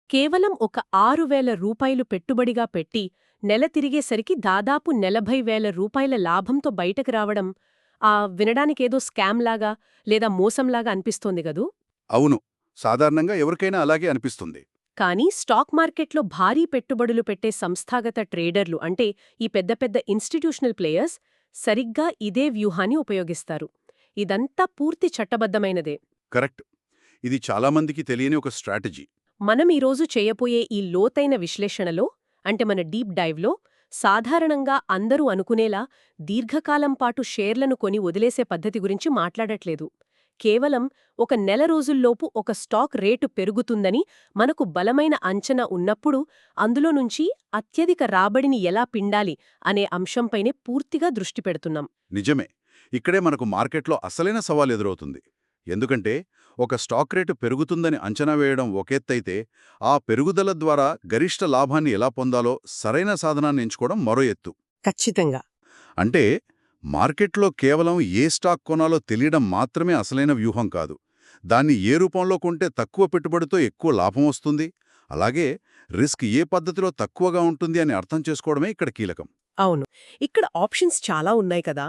కేవలం ఒక 6,000 రూపాయలు పెట్టుబడిగా పెట్టి నెల తిరిగేసరికి దాదాపు 40,000 రూపాయల లాభంతో బయటకు రావడం వినడానికేదో స్కామ్లాగా లేదా మోసంలాగా అనిపిస్తోంది గదూ. అవును, సాధారణంగా ఎవరికైనా అలాగే అనిపిస్తుంది. కానీ స్టాక్ మార్కెట్లో భారీ పెట్టుబడులు పెట్టే సంస్థాగత ట్రేడర్లు అంటే ఈ పెద్ద పెద్ద ఇన్స్టిట్యూషనల్ ప్లేయర్స్ సరిగ్గా ఇదే వ్యూహాన్ని ఉపయోగిస్తారు. ఇదంతా పూర్తి చట్టబద్ధమైనదే. కరెక్ట్. ఇది చాలామందికి తెలియని ఒక స్ట్రాటజీ. మనం ఈరోజు చేయబోయే ఈ లోతైన విశ్లేషణలో అంటే మన డీప్ డైవ్లో సాధారణంగా అందరూ అనుకునేలా దీర్ఘకాలం పాటు షేర్లను కొని వదిలేసే పద్ధతి గురించి మాట్లాడట్లేదు. కేవలం ఒక నెల రోజుల్లోపు ఒక స్టాక్ రేటు పెరుగుతుందని మనకు బలమైన అంచనా ఉన్నప్పుడు అందులో నుంచి అత్యధిక రాబడిని ఎలా పిండాలి అనే అంశంపైనే పూర్తిగా దృష్టి పెడుతున్నాం. నిజమే. ఇక్కడే మనకు మార్కెట్లో అసలైన సవాల్ ఎదురవుతుంది. ఎందుకంటే ఒక స్టాక్ రేటు పెరుగుతుందని అంచనా వేయడం ఒకెత్తైతే, ఆ పెరుగుదల ద్వారా గరిష్ట లాభాన్ని ఎలా పొందాలో సరైన సాధనాన్ని ఎంచుకోవడం మరో ఎత్తు. ఖచ్చితంగా. అంటే మార్కెట్లో కేవలం ఏ స్టాక్ కొనాలో తెలియడం మాత్రమే అసలైన వ్యూహం కాదు. దాన్ని ఏ రూపంలో కొంటే తక్కువ పెట్టుబడితో ఎక్కువ లాభం వస్తుంది, అలాగే రిస్క్ ఏ పద్ధతిలో తక్కువగా ఉంటుంది అని అర్థం చేసుకోవడమే ఇక్కడ కీలకం. అవును. ఇక్కడ ఆప్షన్స్ చాలా ఉన్నాయి కదా.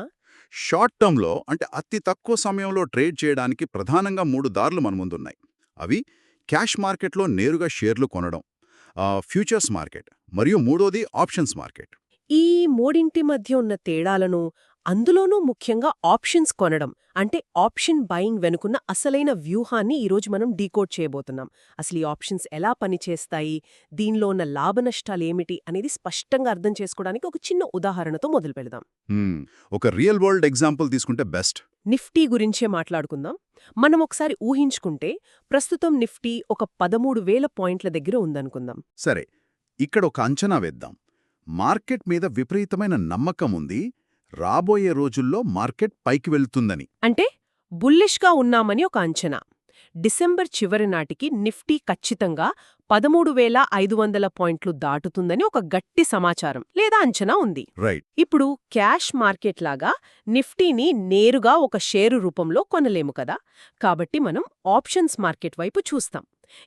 షార్ట్ టర్మ్లో అంటే అతి తక్కువ సమయంలో ట్రేడ్ చేయడానికి ప్రధానంగా 3 దారులు మన ముందున్నాయి. అవి క్యాష్ మార్కెట్లో నేరుగా షేర్లు కొనడం, ఫ్యూచర్స్ మార్కెట్, మరియు మూడోది ఆప్షన్స్ మార్కెట్. ఈ మూడింటి మధ్య ఉన్న తేడాలను, అందులోనూ ముఖ్యంగా ఆప్షన్స్ కొనడం అంటే ఆప్షన్ బయింగ్ వెనుకున్న అసలైన వ్యూహాన్ని ఈరోజు మనం డీకోడ్ చేయబోతున్నాం. అసలు ఈ ఆప్షన్స్ ఎలా పనిచేస్తాయి, దీనిలో ఉన్న లాభనష్టాలేమిటి అనేది స్పష్టంగా అర్థం చేసుకోవడానికి ఒక చిన్న ఉదాహరణతో మొదలు పెడదాం. ఒక రియల్ వరల్డ్ ఎగ్జాంపుల్ తీసుకుంటే బెస్ట్. నిఫ్టీ గురించే మాట్లాడుకుందాం. మనం ఒకసారి ఊహించుకుంటే ప్రస్తుతం నిఫ్టీ ఒక 13,000 పాయింట్ల దగ్గర ఉందనుకుందాం. సరే, ఇక్కడ ఒక అంచనా వేద్దాం. మార్కెట్ మీద విపరీతమైన నమ్మకం ఉంది, రాబోయే రోజుల్లో మార్కెట్ పైకి వెళ్తుందని. అంటే బుల్లిష్గా ఉన్నామని ఒక అంచనా. డిసెంబర్ చివరి నాటికి నిఫ్టీ ఖచ్చితంగా 13,500 పాయింట్లు దాటుతుందని ఒక గట్టి సమాచారం లేదా అంచనా ఉంది. రైట్. ఇప్పుడు క్యాష్ మార్కెట్ లాగా నిఫ్టీని నేరుగా ఒక షేరు రూపంలో కొనలేము కదా. కాబట్టి మనం ఆప్షన్స్ మార్కెట్ వైపు చూస్తాం.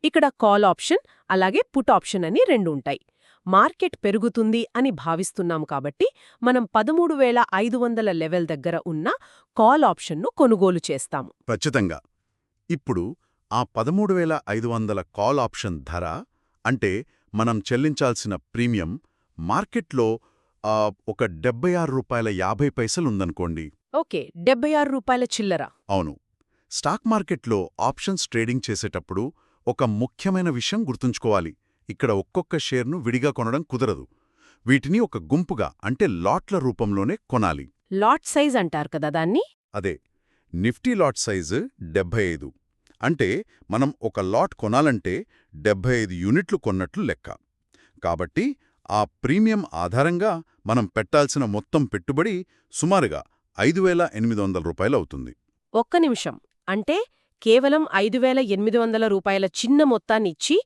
ఇక్కడ కాల్ ఆప్షన్ అలాగే పుట్ ఆప్షన్ అని రెండు ఉంటాయి. మార్కెట్ పెరుగుతుంది అని భావిస్తున్నాం కాబట్టి మనం 13,500 లెవెల్ దగ్గర ఉన్న కాల్ ఆప్షన్ను కొనుగోలు చేస్తాము. ఖచ్చితంగా. ఇప్పుడు ఆ 13,500 కాల్ ఆప్షన్ ధర అంటే మనం చెల్లించాల్సిన ప్రీమియం మార్కెట్లో ఒక ₹76.50 ఉందనుకోండి. ఓకే, ₹76 చిల్లర. అవును. స్టాక్ మార్కెట్లో ఆప్షన్స్ ట్రేడింగ్ చేసేటప్పుడు ఒక ముఖ్యమైన విషయం గుర్తుంచుకోవాలి. ఇక్కడ ఒక్కొక్క షేర్ను విడిగా కొనడం కుదరదు. వీటిని ఒక గుంపుగా అంటే లాట్ల రూపంలోనే కొనాలి. లాట్ సైజ్ అంటారు కదా దాన్ని. అదే. Nifty lot size 75. అంటే మనం ఒక లాట్ కొనాలంటే 75 యూనిట్లు కొన్నట్లు లెక్క. కాబట్టి ఆ ప్రీమియం ఆధారంగా మనం పెట్టాల్సిన మొత్తం పెట్టుబడి సుమారుగా ₹5,800 అవుతుంది. ఒక్క నిమిషం. అంటే కేవలం ₹5,800 చిన్న మొత్తాన్నిచ్చి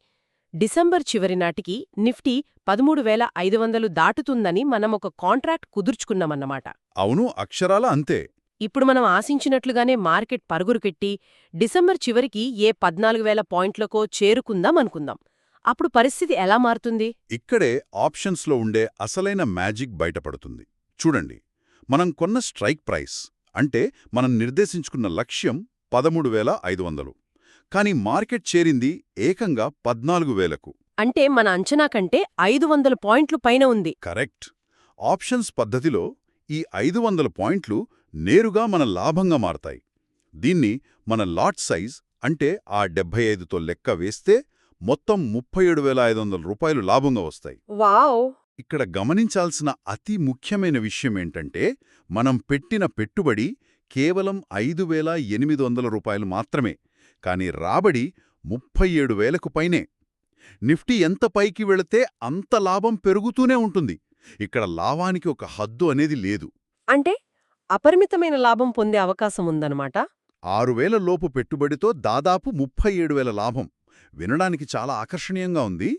డిసెంబర్ చివరి నాటికి నిఫ్టీ 13,500 దాటుతుందని మనం ఒక కాంట్రాక్ట్ కుదుర్చుకున్నామన్నమాట. అవును, అక్షరాల అంతే. ఇప్పుడు మనం ఆశించినట్లుగానే మార్కెట్ పరుగురుకెట్టి డిసెంబర్ చివరికి ఏ 14,000 పాయింట్లకో చేరుకుందాం అనుకుందాం. అప్పుడు పరిస్థితి ఎలా మారుతుంది? ఇక్కడే ఆప్షన్స్లో ఉండే అసలైన మ్యాజిక్ బయటపడుతుంది. చూడండి, మనం కొన్న స్ట్రైక్ ప్రైస్ అంటే మనం నిర్దేశించుకున్న లక్ష్యం 13,500. కానీ మార్కెట్ చేరింది ఏకంగా 14,000కు. అంటే మన అంచనా కంటే 500 పాయింట్లు పైన ఉంది. కరెక్ట్. ఆప్షన్స్ పద్ధతిలో ఈ 500 పాయింట్లు నేరుగా మన లాభంగా మారతాయి. దీన్ని మన లాట్ సైజ్ అంటే ఆ 75తో లెక్క వేస్తే మొత్తం ₹37,500 లాభంగా వస్తాయి. వావ్! ఇక్కడ గమనించాల్సిన అతి ముఖ్యమైన విషయమేంటంటే మనం పెట్టిన పెట్టుబడి కేవలం ₹5,800 మాత్రమే, కానీ రాబడి 37,000కు పైనే. నిఫ్టీ ఎంత పైకి వెళితే అంత లాభం పెరుగుతూనే ఉంటుంది. ఇక్కడ లాభానికి ఒక హద్దు అనేది లేదు. అంటే అపరిమితమైన లాభం పొందే అవకాశం ఉందన్నమాట. 6,000 లోపు పెట్టుబడితో దాదాపు 37,000 లాభం. వినడానికి చాలా ఆకర్షణీయంగా ఉంది.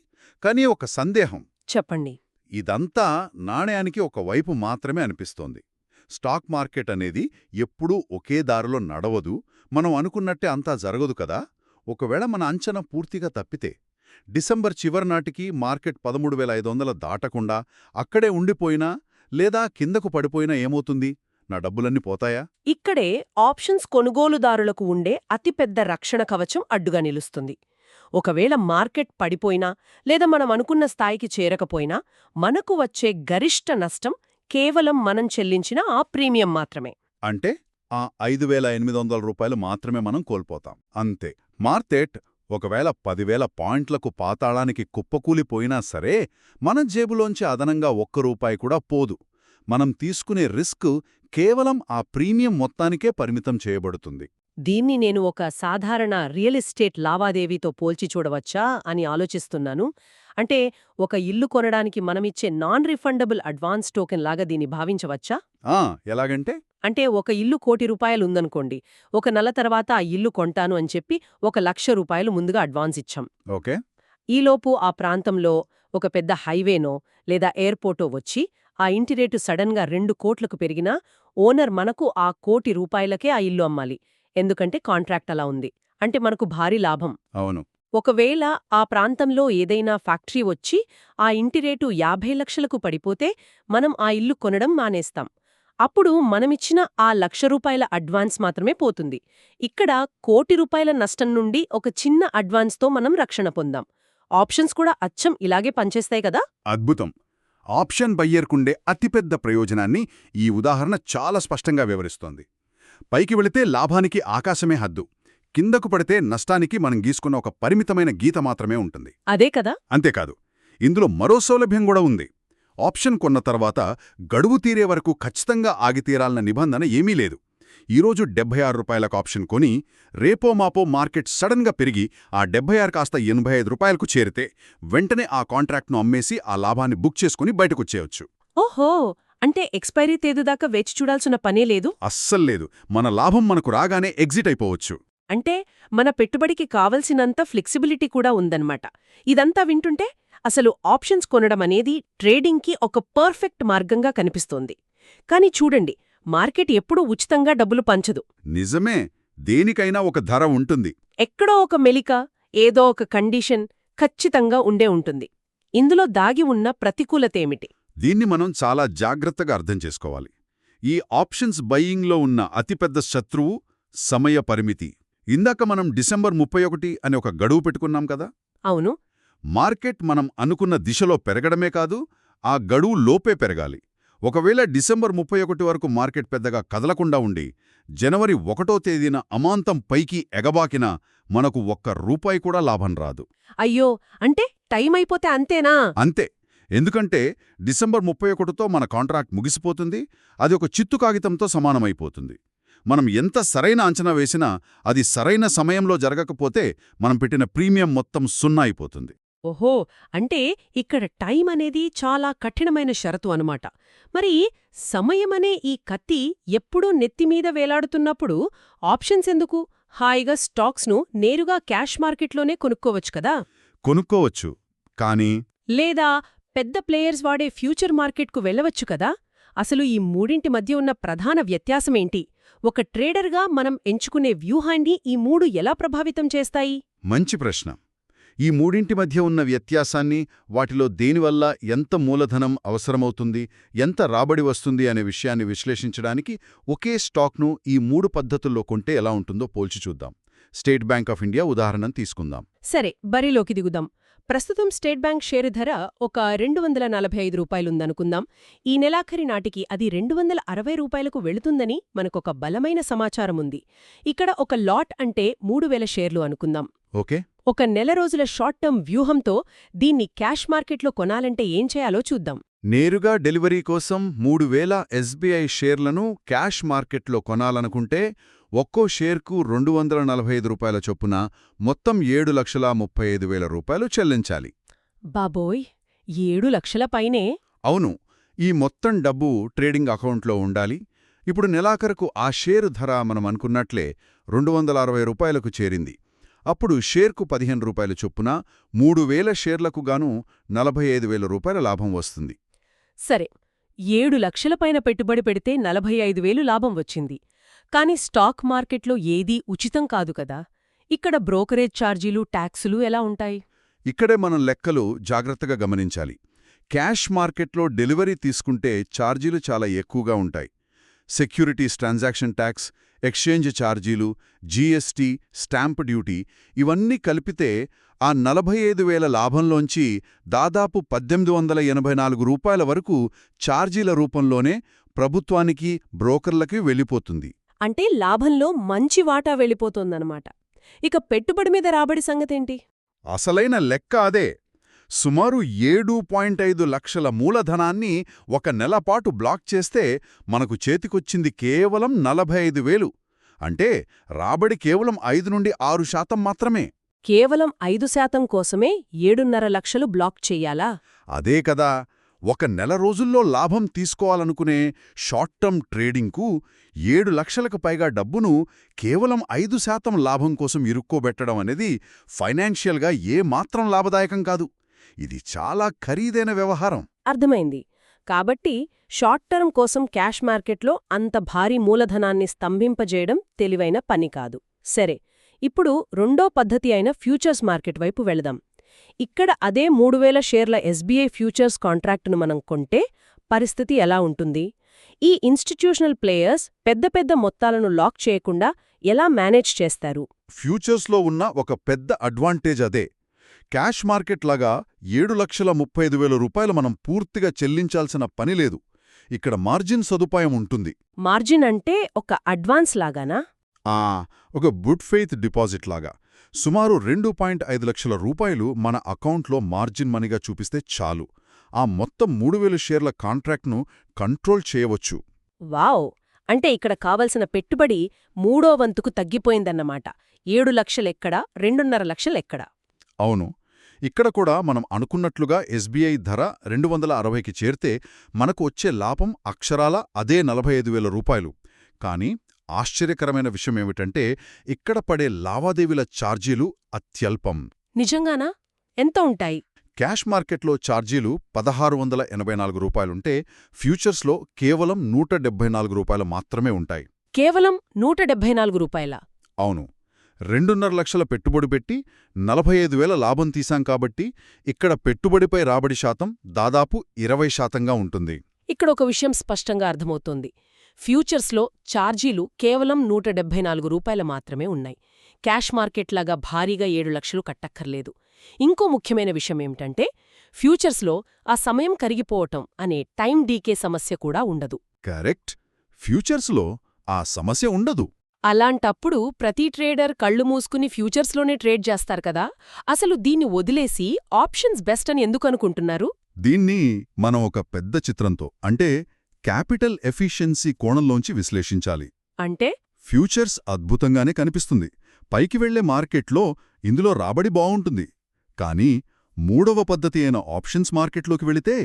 కానీ ఒక సందేహం. చెప్పండి. ఇదంతా నాణ్యానికి ఒక వైపు మాత్రమే అనిపిస్తోంది. స్టాక్ మార్కెట్ అనేది ఎప్పుడూ ఒకే దారిలో నడవదు, మనం అనుకున్నట్టే అంతా జరగదు కదా. ఒకవేళ మన అంచనా పూర్తిగా తప్పితే డిసెంబర్ చివరి నాటికి మార్కెట్ 13,500 దాటకుండా అక్కడే ఉండిపోయినా లేదా కిందకు పడిపోయినా ఏమవుతుంది? నా డబ్బులన్నీ పోతాయా? ఇక్కడే ఆప్షన్స్ కొనుగోలుదారులకు ఉండే అతిపెద్ద రక్షణ కవచం అడ్డుగా నిలుస్తుంది. ఒకవేళ మార్కెట్ పడిపోయినా లేదా మనం అనుకున్న స్థాయికి చేరకపోయినా మనకు వచ్చే గరిష్ట నష్టం కేవలం మనం చెల్లించిన ఆ ప్రీమియం మాత్రమే. అంటే ఆ 5,800 రూపాయలు మాత్రమే మనం కోల్పోతాం అంతే. మార్కెట్ ఒకవేళ 10,000 పాయింట్లకు పాతాళానికి కుప్పకూలిపోయినా సరే మన జేబులోంచి అదనంగా ₹1 కూడా పోదు. మనం తీసుకునే రిస్క్ కేవలం ఆ ప్రీమియం మొత్తానికే పరిమితం చేయబడుతుంది. దీన్ని నేను ఒక సాధారణ రియల్ ఎస్టేట్ లావాదేవీతో పోల్చి చూడవచ్చా అని ఆలోచిస్తున్నాను. అంటే ఒక ఇల్లు కొనడానికి మనమిచ్చే నాన్ రిఫండబుల్ అడ్వాన్స్ టోకెన్ లాగా దీన్ని భావించవచ్చా? ఎలాగంటే అంటే ఒక ఇల్లు ₹1,00,00,000 ఉందనుకోండి, ఒక నెల తర్వాత ఆ ఇల్లు కొంటాను అని చెప్పి ₹1,00,000 ముందుగా అడ్వాన్స్ ఇచ్చాం. ఓకే. ఈలోపు ఆ ప్రాంతంలో ఒక పెద్ద హైవేనో లేదా ఎయిర్పోర్టో వచ్చి ఆ ఇంటి రేటు సడన్గా 2 కోట్లకు పెరిగినా ఓనర్ మనకు ఆ ₹1,00,00,000కే ఆ ఇల్లు అమ్మాలి. ఎందుకంటే కాంట్రాక్ట్ అలా ఉంది. అంటే మనకు భారీ లాభం. అవును. ఒకవేళ ఆ ప్రాంతంలో ఏదైనా ఫ్యాక్టరీ వచ్చి ఆ ఇంటి రేటు 50 లక్షలకు పడిపోతే మనం ఆ ఇల్లు కొనడం మానేస్తాం. అప్పుడు మనమిచ్చిన ఆ ₹1,00,000 అడ్వాన్స్ మాత్రమే పోతుంది. ఇక్కడ ₹1,00,00,000 నష్టం నుండి ఒక చిన్న అడ్వాన్స్తో మనం రక్షణ పొందాం. ఆప్షన్స్ కూడా అచ్చం ఇలాగే పనిచేస్తాయి కదా? అద్భుతం. ఆప్షన్ బయ్యర్కుండే అతిపెద్ద ప్రయోజనాన్ని ఈ ఉదాహరణ చాలా స్పష్టంగా వివరిస్తోంది. పైకి వెళితే లాభానికి ఆకాశమే హద్దు, కిందకు పడితే నష్టానికి మనం గీసుకున్న ఒక పరిమితమైన గీత మాత్రమే ఉంటుంది. అదే కదా? అంతేకాదు, ఇందులో మరో సౌలభ్యం కూడా ఉంది. ఆప్షన్ కొన్న తర్వాత గడువు తీరే వరకు ఖచ్చితంగా ఆగితీరాలన్న నిబంధన ఏమీ లేదు. ఈరోజు ₹76 ఆప్షన్ కొని రేపో మాపో మార్కెట్ సడన్గా పెరిగి ఆ 76 కాస్త ₹85కు చేరితే వెంటనే ఆ కాంట్రాక్ట్ను అమ్మేసి ఆ లాభాన్ని బుక్ చేసుకుని బయటకొచ్చేయొచ్చు. ఓహో, అంటే ఎక్స్పైరీ తేదీదాకా వేచి చూడాల్సిన పనే లేదు. అస్సల్లేదు. మన లాభం మనకు రాగానే ఎగ్జిట్ అయిపోవచ్చు. అంటే మన పెట్టుబడికి కావలసినంత ఫ్లెక్సిబిలిటీ కూడా ఉందన్నమాట. ఇదంతా వింటుంటే అసలు ఆప్షన్స్ కొనడం అనేది ట్రేడింగ్కి ఒక పర్ఫెక్ట్ మార్గంగా కనిపిస్తోంది. కానీ చూడండి, మార్కెట్ ఎప్పుడూ ఉచితంగా డబ్బులు పంచదు. నిజమే. దేనికైనా ఒక ధర ఉంటుంది. ఎక్కడో ఒక మెలిక, ఏదో ఒక కండిషన్ ఖచ్చితంగా ఉండే ఉంటుంది. ఇందులో దాగి ఉన్న ప్రతికూలతేమిటి? దీన్ని మనం చాలా జాగ్రత్తగా అర్థం చేసుకోవాలి. ఈ ఆప్షన్స్ బయ్యింగ్లో ఉన్న అతిపెద్ద శత్రువు సమయ పరిమితి. ఇందాక మనం డిసెంబర్ 31 అని ఒక గడువు పెట్టుకున్నాం కదా? అవును. మార్కెట్ మనం అనుకున్న దిశలో పెరగడమే కాదు, ఆ గడువు లోపే పెరగాలి. ఒకవేళ డిసెంబర్ 31 వరకు మార్కెట్ పెద్దగా కదలకుండా ఉండి జనవరి 1వ తేదీన అమాంతం పైకి ఎగబాకినా మనకు ₹1 కూడా లాభం రాదు. అయ్యో, అంటే టైం అయిపోతే అంతేనా? అంతే. ఎందుకంటే డిసెంబర్ 31తో మన కాంట్రాక్ట్ ముగిసిపోతుంది. అది ఒక చిత్తు కాగితంతో సమానమైపోతుంది. మనం ఎంత సరైన అంచనా వేసినా అది సరైన సమయంలో జరగకపోతే మనం పెట్టిన ప్రీమియం మొత్తం 0 అయిపోతుంది. ఓహో, అంటే ఇక్కడ టైం అనేది చాలా కఠినమైన షరతు అనమాట. మరి సమయమనే ఈ కత్తి ఎప్పుడూ నెత్తిమీద వేలాడుతున్నప్పుడు ఆప్షన్స్ ఎందుకు? హాయిగా స్టాక్స్ను నేరుగా క్యాష్ మార్కెట్లోనే కొనుక్కోవచ్చు కదా? కొనుక్కోవచ్చు, కానీ లేదా పెద్ద ప్లేయర్స్ వాడే ఫ్యూచర్ మార్కెట్కు వెళ్ళవచ్చు కదా? అసలు ఈ మూడింటి మధ్య ఉన్న ప్రధాన వ్యత్యాసమేంటి? ఒక ట్రేడర్గా మనం ఎంచుకునే వ్యూహాన్ని ఈ మూడు ఎలా ప్రభావితం చేస్తాయి? మంచి ప్రశ్న. ఈ మూడింటి మధ్య ఉన్న వ్యత్యాసాన్ని, వాటిలో దేనివల్ల ఎంత మూలధనం అవసరమవుతుంది, ఎంత రాబడి వస్తుంది అనే విషయాన్ని విశ్లేషించడానికి ఒకే స్టాక్ను ఈ 3 పద్ధతుల్లో కొంటే ఎలా ఉంటుందో పోల్చి చూద్దాం. స్టేట్ బ్యాంక్ ఆఫ్ ఇండియా ఉదాహరణను తీసుకుందాం. సరే, బరిలోకి దిగుదాం. ప్రస్తుతం స్టేట్ బ్యాంక్ షేరు ధర ఒక ₹245 ఉందనుకుందాం. ఈ నెలాఖరి నాటికి అది ₹260కు వెళుతుందని మనకొక బలమైన సమాచారముంది. ఇక్కడ ఒక లాట్ అంటే 3000 షేర్లు అనుకుందాం. ఓకే. ఒక నెల రోజుల షార్ట్ టర్మ్ వ్యూహంతో దీన్ని క్యాష్ మార్కెట్లో కొనాలంటే ఏం చేయాలో చూద్దాం. నేరుగా డెలివరీ కోసం 3000 ఎస్బీఐ షేర్లను క్యాష్ మార్కెట్లో కొనాలనుకుంటే ఒక్కో షేర్కు ₹245 చొప్పున మొత్తం ₹7,35,000 చెల్లించాలి. బాబోయ్, 7 లక్షల పైనే? అవును. ఈ మొత్తం డబ్బు ట్రేడింగ్ అకౌంట్లో ఉండాలి. ఇప్పుడు నెలాఖరుకు ఆ షేరు ధర మనం అనుకున్నట్లే ₹260కు చేరింది. అప్పుడు షేర్కు ₹15 చొప్పున 3000 షేర్లకు గాను ₹45,000 లాభం వస్తుంది. సరే, 7 లక్షల పైన పెట్టుబడి పెడితే 45,000 లాభం వచ్చింది. కానీ స్టాక్ మార్కెట్లో ఏదీ ఉచితం కాదు కదా? ఇక్కడ బ్రోకరేజ్ ఛార్జీలు, ట్యాక్సులు ఎలా ఉంటాయి? ఇక్కడే మనం లెక్కలు జాగ్రత్తగా గమనించాలి. క్యాష్ మార్కెట్లో డెలివరీ తీసుకుంటే ఛార్జీలు చాలా ఎక్కువగా ఉంటాయి. సెక్యూరిటీస్ ట్రాన్సాక్షన్ ట్యాక్స్, ఎక్స్చేంజ్ ఛార్జీలు, జీఎస్టీ, స్టాంప్ డ్యూటీ ఇవన్నీ కలిపితే ఆ 45,000 లాభంలోంచి దాదాపు 1,884 రూపాయల వరకు ఛార్జీల రూపంలోనే ప్రభుత్వానికి, బ్రోకర్లకి వెళ్ళిపోతుంది. అంటే లాభంలో మంచి వాటా వెళ్ళిపోతోందన్నమాట. ఇక పెట్టుబడి మీద రాబడి సంగతేంటి? అసలైన లెక్క అదే. సుమారు 7.5 లక్షల మూలధనాన్ని ఒక నెలపాటు బ్లాక్ చేస్తే మనకు చేతికొచ్చింది కేవలం 45,000. అంటే రాబడి కేవలం 5–6% మాత్రమే. కేవలం 5% కోసమే 7.5 లక్షలు బ్లాక్ చెయ్యాలా? అదే కదా. ఒక నెల రోజుల్లో లాభం తీసుకోవాలనుకునే షార్ట్ టర్మ్ ట్రేడింగ్కు 7 లక్షలకు పైగా డబ్బును కేవలం 5% లాభం కోసం ఇరుక్కోబెట్టడం అనేది ఫైనాన్షియల్గా ఏమాత్రం లాభదాయకం కాదు. ఇది చాలా ఖరీదైన వ్యవహారం. అర్థమైంది. కాబట్టి షార్ట్ టర్మ్ కోసం క్యాష్ మార్కెట్లో అంత భారీ మూలధనాన్ని స్తంభింపజేయడం తెలివైన పని కాదు. సరే, ఇప్పుడు రెండో పద్ధతి అయిన ఫ్యూచర్స్ మార్కెట్ వైపు వెళదాం. ఇక్కడ అదే 3,000 షేర్ల ఎస్బీఐ ఫ్యూచర్స్ కాంట్రాక్టును మనం కొంటే పరిస్థితి ఎలా ఉంటుంది? ఈ ఇన్స్టిట్యూషనల్ ప్లేయర్స్ పెద్ద పెద్ద మొత్తాలను లాక్ చేయకుండా ఎలా మేనేజ్ చేస్తారు? ఫ్యూచర్స్లో ఉన్న ఒక పెద్ద అడ్వాంటేజ్ అదే. క్యాష్ మార్కెట్ లాగా 7,35,000 రూపాయలు మనం పూర్తిగా చెల్లించాల్సిన పనిలేదు. ఇక్కడ మార్జిన్ సదుపాయం ఉంటుంది. మార్జిన్ అంటే ఒక అడ్వాన్స్ లాగానా? ఒక గుడ్ ఫెయిత్ డిపాజిట్ లాగా. సుమారు 2.5 లక్షల రూపాయలు మన అకౌంట్లో మార్జిన్ మనీగా చూపిస్తే చాలు. ఆ మొత్తం 3,000 షేర్ల కాంట్రాక్ట్ను కంట్రోల్ చేయవచ్చు. వావ్! అంటే ఇక్కడ కావలసిన పెట్టుబడి మూడో వంతుకు తగ్గిపోయిందన్నమాట. 7 లక్షలెక్కడ, 2.5 లక్షలెక్కడ? అవును. ఇక్కడ కూడా మనం అనుకున్నట్లుగా ఎస్బీఐ ధర 260కి చేరితే మనకు వచ్చే లాభం అక్షరాల అదే 45,000 రూపాయలు. కానీ ఆశ్చర్యకరమైన విషయమేమిటంటే ఇక్కడ పడే లావాదేవీల ఛార్జీలు అత్యల్పం. నిజంగానా? ఎంత ఉంటాయి? క్యాష్ మార్కెట్లో ఛార్జీలు 1,684 రూపాయలుంటే ఫ్యూచర్స్లో కేవలం 174 రూపాయలు మాత్రమే ఉంటాయి. కేవలం 174 రూపాయలా? అవును. 2.5 లక్షల పెట్టుబడి పెట్టి 45,000 లాభం తీశాం కాబట్టి ఇక్కడ పెట్టుబడిపై రాబడి శాతం దాదాపు 20%గా ఉంటుంది. ఇక్కడ ఒక విషయం స్పష్టంగా అర్థమవుతోంది. ఫ్యూచర్స్లో ఛార్జీలు కేవలం 174 రూపాయలు మాత్రమే ఉన్నాయి. క్యాష్ మార్కెట్లాగా భారీగా 7 లక్షలు కట్టక్కర్లేదు. ఇంకో ముఖ్యమైన విషయమేమిటంటే ఫ్యూచర్స్లో ఆ సమయం కరిగిపోవటం అనే టైం డీకే సమస్య కూడా ఉండదు. కరెక్ట్. ఫ్యూచర్స్లో ఆ సమస్య ఉండదు. అలాంటప్పుడు ప్రతి ట్రేడర్ కళ్ళు మూసుకుని ఫ్యూచర్స్లోనే ట్రేడ్ చేస్తారు కదా. అసలు దీన్ని వదిలేసి ఆప్షన్స్ బెస్ట్ అని ఎందుకు అనుకుంటున్నారు? దీన్ని మనం ఒక పెద్ద చిత్రంతో అంటే క్యాపిటల్ ఎఫిషియన్సీ కోణంలోంచి విశ్లేషించాలి. అంటే ఫ్యూచర్స్ అద్భుతంగానే కనిపిస్తుంది. పైకి వెళ్లే మార్కెట్లో ఇందులో రాబడి బావుంటుంది. కానీ మూడవ పద్ధతి అయిన ఆప్షన్స్ మార్కెట్లోకి వెళితే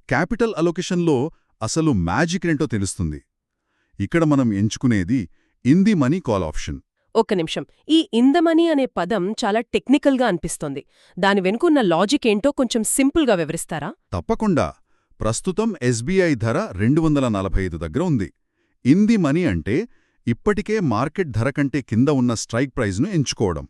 క్యాపిటల్ అలొకేషన్లో అసలు మ్యాజిక్ ఏంటో తెలుస్తుంది. ఇక్కడ మనం ఎంచుకునేది in the money call option. ఒక్క నిమిషం, ఈ ఇన్ ద మనీ అనే పదం చాలా టెక్నికల్గా అనిపిస్తోంది. దాని వెనుకున్న లాజిక్ ఏంటో కొంచెం సింపుల్గా వివరిస్తారా? తప్పకుండా. ప్రస్తుతం ఎస్బీఐ ధర 245 దగ్గర ఉంది. ఇన్ ది మనీ అంటే ఇప్పటికే మార్కెట్ ధర కంటే కింద ఉన్న స్ట్రైక్ ప్రైజ్ను ఎంచుకోవడం.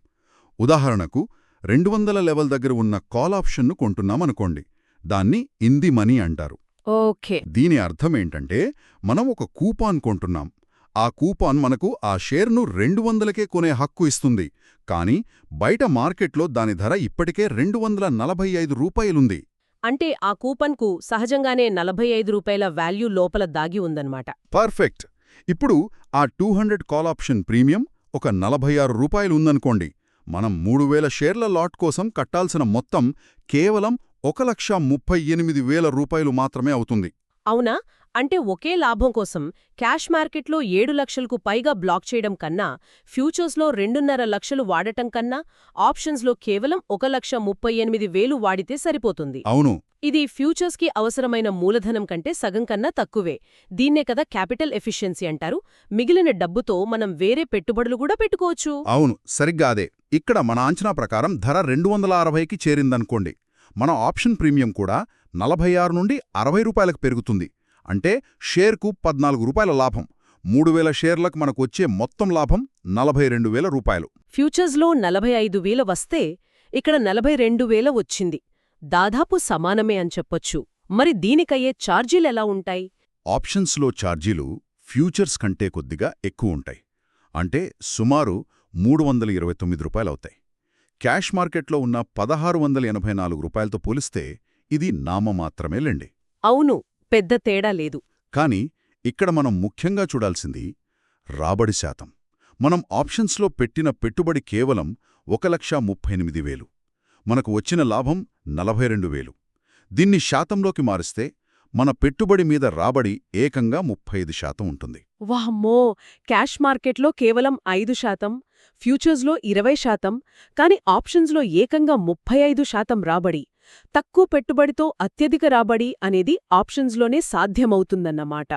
ఉదాహరణకు 200 లెవెల్ దగ్గర ఉన్న కాల్ ఆప్షన్ను కొంటున్నామనుకోండి. దాన్ని ఇన్ ది మనీ అంటారు. ఓకే. దీని అర్థమేంటంటే మనం ఒక కూపాన్ కొంటున్నాం. ఆ కూపాన్ మనకు ఆ షేర్ను 200కే కొనే హక్కు ఇస్తుంది. కానీ బయట మార్కెట్లో దాని ధర ఇప్పటికే 245 రూపాయలుంది. అంటే ఆ కూపన్కు సహజంగానే 45 రూపాయల వాల్యూ లోపల దాగి ఉందన్నమాట. పర్ఫెక్ట్. ఇప్పుడు ఆ 200 కాల్ ఆప్షన్ ప్రీమియం ఒక 46 రూపాయలు ఉందనుకోండి. మనం 3,000 షేర్ల లాట్ కోసం కట్టాల్సిన మొత్తం కేవలం 1,38,000 రూపాయలు మాత్రమే అవుతుంది. అవునా? అంటే ఒకే లాభం కోసం క్యాష్ మార్కెట్లో 7 లక్షలకు పైగా బ్లాక్ చేయడం కన్నా, ఫ్యూచర్స్లో 2.5 లక్షలు వాడటం కన్నా ఆప్షన్స్లో కేవలం 1,38,000 వాడితే సరిపోతుంది. అవును. ఇది ఫ్యూచర్స్కి అవసరమైన మూలధనం కంటే సగం కన్నా తక్కువే. దీన్నే కదా క్యాపిటల్ ఎఫిషియన్సీ అంటారు. మిగిలిన డబ్బుతో మనం వేరే పెట్టుబడులు కూడా పెట్టుకోవచ్చు. అవును, సరిగ్గా అదే. ఇక్కడ మన అంచనా ప్రకారం ధర 260కి చేరిందనుకోండి. మన ఆప్షన్ ప్రీమియం కూడా 46 నుండి 60 రూపాయలకు పెరుగుతుంది. అంటే షేర్కు 14 రూపాయల లాభం. 3,000 షేర్లకు మనకు వచ్చే మొత్తం లాభం 42,000 రూపాయలు. ఫ్యూచర్స్లో 45,000 వస్తే ఇక్కడ 42,000 వచ్చింది. దాదాపు సమానమే అని చెప్పొచ్చు. మరి దీనికయ్యే ఛార్జీలెలా ఉంటాయి? ఆప్షన్స్లో ఛార్జీలు ఫ్యూచర్స్ కంటే కొద్దిగా ఎక్కువుంటాయి. అంటే సుమారు 329 రూపాయలవుతాయి. క్యాష్ మార్కెట్లో ఉన్న 1684 రూపాయలతో పోలిస్తే ఇది నామమాత్రమే లెండి. అవును, పెద్ద తేడా లేదు. కానీ ఇక్కడ మనం ముఖ్యంగా చూడాల్సింది రాబడి శాతం. మనం ఆప్షన్స్లో పెట్టిన పెట్టుబడి కేవలం 1,38,000. మనకు వచ్చిన లాభం 42,000. దీన్ని శాతంలోకి మారిస్తే మన పెట్టుబడి మీద రాబడి ఏకంగా 35% ఉంటుంది. వామ్మో! క్యాష్ మార్కెట్లో కేవలం 5%, ఫ్యూచర్స్లో 20%, కానీ ఆప్షన్స్లో ఏకంగా 35% రాబడి. తక్కువ పెట్టుబడితో అత్యధిక రాబడి అనేది ఆప్షన్స్లోనే సాధ్యమవుతుందన్నమాట.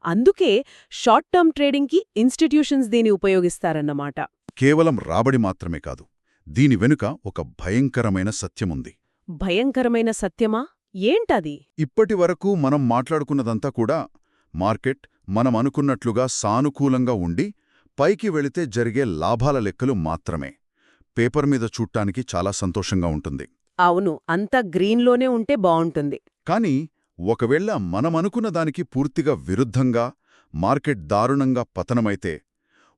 అందుకే షార్ట్ టర్మ్ ట్రేడింగ్కి ఇన్స్టిట్యూషన్స్ దీన్ని ఉపయోగిస్తారన్నమాట. కేవలం రాబడి మాత్రమే కాదు, దీని వెనుక ఒక భయంకరమైన సత్యముంది. భయంకరమైన సత్యమా? ఏంటది? ఇప్పటివరకు మనం మాట్లాడుకున్నదంతా కూడా మార్కెట్ మనం అనుకున్నట్లుగా సానుకూలంగా ఉండి పైకి వెళితే జరిగే లాభాల లెక్కలు మాత్రమే. పేపర్ మీద చూడ్డానికి చాలా సంతోషంగా ఉంటుంది. అవును, అంతా గ్రీన్లోనే ఉంటే బావుంటుంది. కానీ ఒకవేళ మనమనుకున్న దానికి పూర్తిగా విరుద్ధంగా మార్కెట్ దారుణంగా పతనమైతే,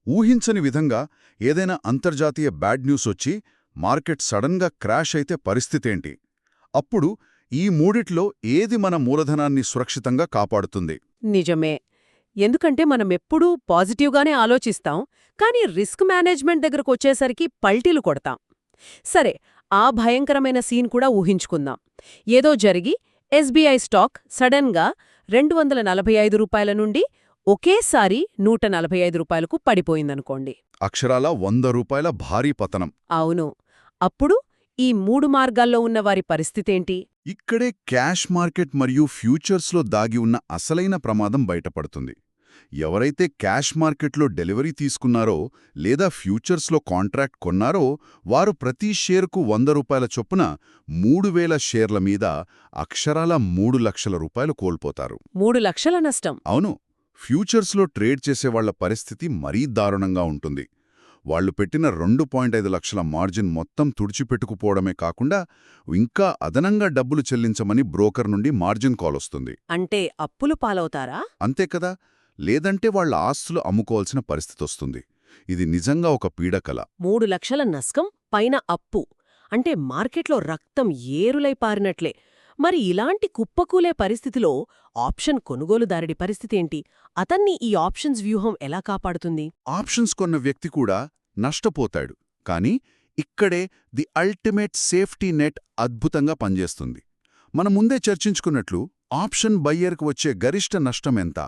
ఊహించని విధంగా ఏదైనా అంతర్జాతీయ బ్యాడ్ న్యూస్ వచ్చి మార్కెట్ సడన్గా క్రాష్ అయితే పరిస్థితేంటి? అప్పుడు ఈ మూడిట్లో ఏది మన మూలధనాన్ని సురక్షితంగా కాపాడుతుంది? నిజమే. ఎందుకంటే మనమెప్పుడూ పాజిటివ్గానే ఆలోచిస్తాం, కానీ రిస్క్ మేనేజ్మెంట్ దగ్గరకొచ్చేసరికి పల్టీలు కొడతాం. సరే, ఆ భయంకరమైన సీన్ కూడా ఊహించుకుందాం. ఏదో జరిగి ఎస్బీఐ స్టాక్ సడన్గా 245 రూపాయల నుండి ఒకేసారి 145 రూపాయలకు పడిపోయిందనుకోండి. అక్షరాల 100 రూపాయల భారీ పతనం. అవును. అప్పుడు ఈ 3 మార్గాల్లో ఉన్న వారి పరిస్థితేంటి? ఇక్కడే క్యాష్ మార్కెట్ మరియు ఫ్యూచర్స్లో దాగి ఉన్న అసలైన ప్రమాదం బయటపడుతుంది. ఎవరైతే క్యాష్ మార్కెట్లో డెలివరీ తీసుకున్నారో లేదా ఫ్యూచర్స్లో కాంట్రాక్ట్ కొన్నారో వారు ప్రతి షేరుకు 100 రూపాయల చొప్పున 3,000 షేర్ల మీద అక్షరాల 3 లక్షల రూపాయలు కోల్పోతారు. 3 లక్షల నష్టం. అవును. ఫ్యూచర్స్లో ట్రేడ్ చేసేవాళ్ల పరిస్థితి మరీ దారుణంగా ఉంటుంది. వాళ్లు పెట్టిన 2.5 లక్షల మార్జిన్ మొత్తం తుడిచిపెట్టుకుపోవడమే కాకుండా ఇంకా అదనంగా డబ్బులు చెల్లించమని బ్రోకర్ నుండి మార్జిన్ కాల్ వస్తుంది. అంటే అప్పులు పాలవుతారా? అంతే కదా, లేదంటే వాళ్ల ఆస్తులు అమ్ముకోవాల్సిన పరిస్థితొస్తుంది. ఇది నిజంగా ఒక పీడకల. 3 లక్షల నష్టం పైన అప్పు అంటే మార్కెట్లో రక్తం ఏరులై పారినట్లే. మరి ఇలాంటి కుప్పకూలే పరిస్థితిలో ఆప్షన్ కొనుగోలుదారుడి పరిస్థితేంటి? అతన్ని ఈ ఆప్షన్స్ వ్యూహం ఎలా కాపాడుతుంది? ఆప్షన్స్ కొన్న వ్యక్తి కూడా నష్టపోతాడు. కానీ ఇక్కడే ది అల్టిమేట్ సేఫ్టీ నెట్ అద్భుతంగా పనిచేస్తుంది. మనం ముందే చర్చించుకున్నట్లు ఆప్షన్ బయ్యర్కు వచ్చే గరిష్ట నష్టం ఎంత?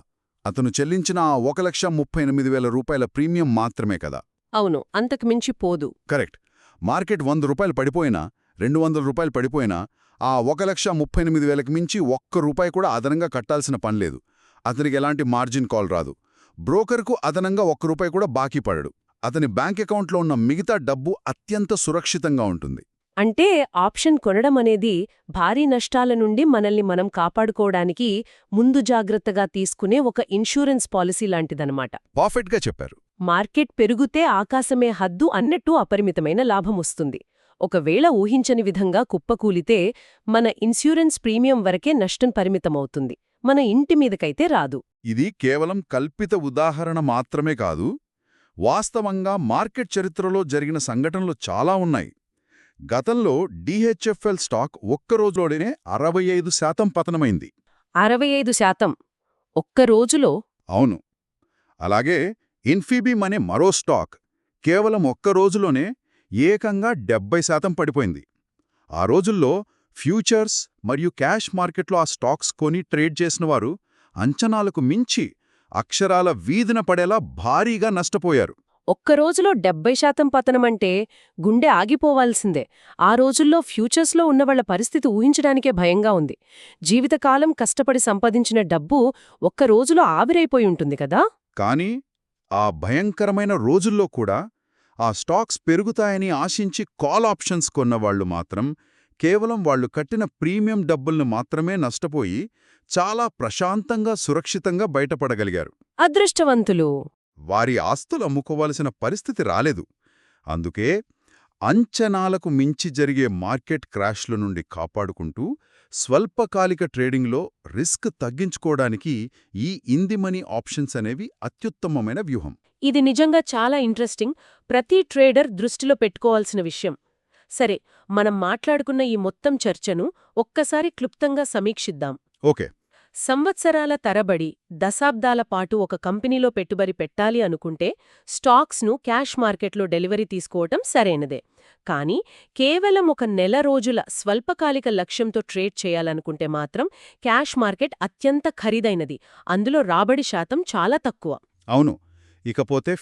అతను చెల్లించిన ఆ 1,38,000 రూపాయల ప్రీమియం మాత్రమే కదా. అవును, అంతకు మించి పోదు. కరెక్ట్. మార్కెట్ 100 రూపాయలు పడిపోయినా, 200 రూపాయలు పడిపోయినా ఆ 1,38,000కి మించి ఒక్క రూపాయి కూడా అదనంగా కట్టాల్సిన పనిలేదు. అతనికి ఎలాంటి మార్జిన్ కాల్ రాదు. బ్రోకర్కు అదనంగా ఒక్క రూపాయి కూడా బాకీ పడడు. అతని బ్యాంక్ అకౌంట్లో ఉన్న మిగతా డబ్బు అత్యంత సురక్షితంగా ఉంటుంది. అంటే ఆప్షన్ కొనడం అనేది భారీ నష్టాల నుండి మనల్ని మనం కాపాడుకోవడానికి ముందు జాగ్రత్తగా తీసుకునే ఒక ఇన్సూరెన్స్ పాలసీ లాంటిదన్నమాట. పర్ఫెక్ట్గా చెప్పారు. మార్కెట్ పెరుగుతే ఆకాశమే హద్దు అన్నట్టు అపరిమితమైన లాభం వస్తుంది. ఒకవేళ ఊహించని విధంగా కుప్పకూలితే మన ఇన్సూరెన్స్ ప్రీమియం వరకే నష్టం పరిమితమవుతుంది, మన ఇంటి మీదకైతే రాదు. ఇది కేవలం కల్పిత ఉదాహరణ మాత్రమే కాదు. వాస్తవంగా మార్కెట్ చరిత్రలో జరిగిన సంఘటనలు చాలా ఉన్నాయి. గతంలో డిహెచ్ఎఫ్ఎల్ స్టాక్ ఒక్కరోజులోనే 65% పతనమైంది. 65%? ఒక్కరోజులో? అవును. అలాగే ఇన్ఫీబీమ్ అనే మరో స్టాక్ కేవలం ఒక్కరోజులోనే ఏకంగా 70% పడిపోయింది. ఆ రోజుల్లో ఫ్యూచర్స్ మరియు క్యాష్ మార్కెట్లో ఆ స్టాక్స్ కొని ట్రేడ్ చేసినవారు అంచనాలకు మించి అక్షరాల వీధిన పడేలా భారీగా నష్టపోయారు. ఒక్కరోజులో 70% పతనమంటే గుండె ఆగిపోవాల్సిందే. ఆ రోజుల్లో ఫ్యూచర్స్లో ఉన్నవాళ్ల పరిస్థితి ఊహించడానికే భయంగా ఉంది. జీవితకాలం కష్టపడి సంపాదించిన డబ్బు ఒక్కరోజులో ఆవిరైపోయి ఉంటుంది కదా. కానీ ఆ భయంకరమైన రోజుల్లో కూడా ఆ స్టాక్స్ పెరుగుతాయని ఆశించి కాల్ ఆప్షన్స్ కొన్నవాళ్లు మాత్రం కేవలం వాళ్లు కట్టిన ప్రీమియం డబ్బుల్ని మాత్రమే నష్టపోయి చాలా ప్రశాంతంగా సురక్షితంగా బయటపడగలిగారు. అదృష్టవంతులు. వారి ఆస్తులు అమ్ముకోవాల్సిన పరిస్థితి రాలేదు. అందుకే అంచనాలకు మించి జరిగే మార్కెట్ క్రాష్ల నుండి కాపాడుకుంటూ స్వల్పకాలిక ట్రేడింగ్లో రిస్క్ తగ్గించుకోవడానికి ఈ ఇన్-ది-మనీ ఆప్షన్స్ అనేవి అత్యుత్తమమైన వ్యూహం. ఇది నిజంగా చాలా ఇంట్రెస్టింగ్, ప్రతి ట్రేడర్ దృష్టిలో పెట్టుకోవాల్సిన విషయం. సరే, మనం మాట్లాడుకున్న ఈ మొత్తం చర్చను ఒక్కసారి క్లుప్తంగా సమీక్షిద్దాం. ఓకే. సంవత్సరాల తరబడి, దశాబ్దాల పాటు ఒక కంపెనీలో పెట్టుబడి పెట్టాలి అనుకుంటే స్టాక్స్ను క్యాష్ మార్కెట్లో డెలివరీ తీసుకోవటం సరైనదే. కానీ కేవలం ఒక నెల రోజుల స్వల్పకాలిక లక్ష్యంతో ట్రేడ్ చేయాలనుకుంటే మాత్రం క్యాష్ మార్కెట్ అత్యంత ఖరీదైనది, అందులో రాబడి శాతం చాలా తక్కువ. అవును. ఇకపోతే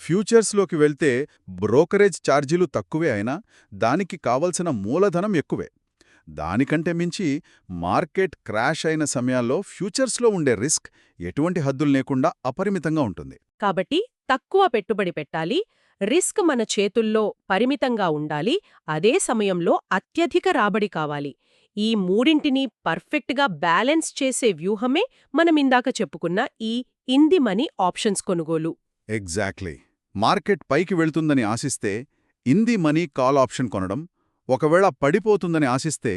ఫ్యూచర్స్లోకి వెళ్తే బ్రోకరేజ్ ఛార్జీలు తక్కువే అయినా దానికి కావలసిన మూలధనం ఎక్కువే. దానికంటే మించి మార్కెట్ క్రాష్ అయిన సమయాల్లో ఫ్యూచర్స్లో ఉండే రిస్క్ ఎటువంటి హద్దులు లేకుండా అపరిమితంగా ఉంటుంది. కాబట్టి తక్కువ పెట్టుబడి పెట్టాలి, రిస్క్ మన చేతుల్లో పరిమితంగా ఉండాలి, అదే సమయంలో అత్యధిక రాబడి కావాలి. ఈ మూడింటినీ పర్ఫెక్ట్గా బ్యాలెన్స్ చేసే వ్యూహమే మనమిందాక చెప్పుకున్న ఈ ఇన్-ది-మనీ ఆప్షన్స్ కొనుగోలు. ఎగ్జాక్ట్లీ. మార్కెట్ పైకి వెళ్తుందని ఆశిస్తే ఇన్-ది-మనీ కాల్ ఆప్షన్ కొనడం, ఒకవేళ పడిపోతుందని ఆశిస్తే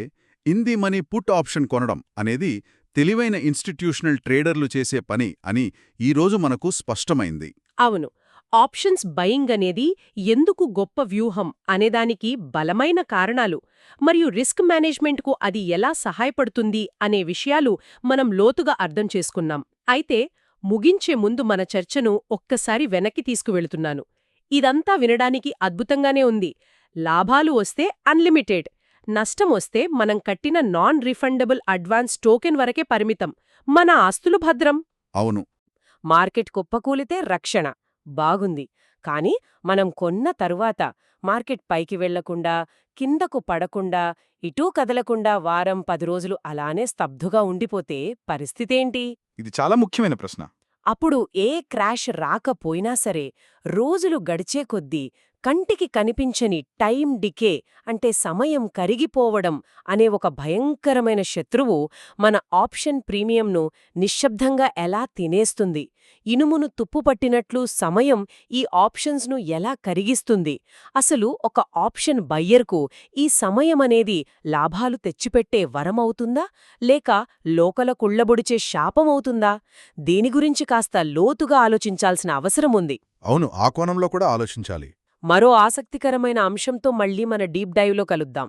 ఇన్-ది-మనీ పుట్ ఆప్షన్ కొనడం అనేది తెలివైన ఇన్స్టిట్యూషనల్ ట్రేడర్లు చేసే పని అని ఈరోజు మనకు స్పష్టమైంది. అవును, ఆప్షన్స్ బయింగ్ అనేది ఎందుకు గొప్ప వ్యూహం అనేదానికి బలమైన కారణాలు, మరియు రిస్క్ మేనేజ్మెంట్కు అది ఎలా సహాయపడుతుంది అనే విషయాలు మనం లోతుగా అర్థం చేసుకున్నాం. అయితే ముగించే ముందు మన చర్చను ఒక్కసారి వెనక్కి తీసుకువెళుతున్నాను. ఇదంతా వినడానికి అద్భుతంగానే ఉంది. లాభాలు వస్తే అన్లిమిటెడ్, నష్టం వస్తే మనం కట్టిన నాన్ రిఫండబుల్ అడ్వాన్స్ టోకెన్ వరకే పరిమితం, మన ఆస్తులు భద్రం. అవును. మార్కెట్ కుప్పకూలితే రక్షణ. బాగుంది. కానీ మనం కొన్న తరువాత మార్కెట్ పైకి వెళ్లకుండా, కిందకు పడకుండా, ఇటూ కదలకుండా వారం 10 రోజులు అలానే స్తబ్దుగా ఉండిపోతే పరిస్థితేంటి? ఇది చాలా ముఖ్యమైన ప్రశ్న. అప్పుడు ఏ క్రాష్ రాకపోయినా సరే రోజులు గడిచే కొద్దీ కంటికి కనిపించని టైం డికే, అంటే సమయం కరిగిపోవడం అనే ఒక భయంకరమైన శత్రువు మన ఆప్షన్ ప్రీమియంను నిశ్శబ్దంగా ఎలా తినేస్తుంది, ఇనుమును తుప్పుపట్టినట్లు సమయం ఈ ఆప్షన్స్ను ఎలా కరిగిస్తుంది. అసలు ఒక ఆప్షన్ బయ్యర్కు ఈ సమయమనేది లాభాలు తెచ్చిపెట్టే వరమవుతుందా, లేక లోకల కుళ్లబొడిచే శాపమవుతుందా? దీని గురించి కాస్త లోతుగా ఆలోచించాల్సిన అవసరముంది. అవును, ఆ కోణంలో కూడా ఆలోచించాలి. మరో ఆసక్తికరమైన అంశంతో మళ్ళీ మన డీప్ డైవ్లో కలుద్దాం.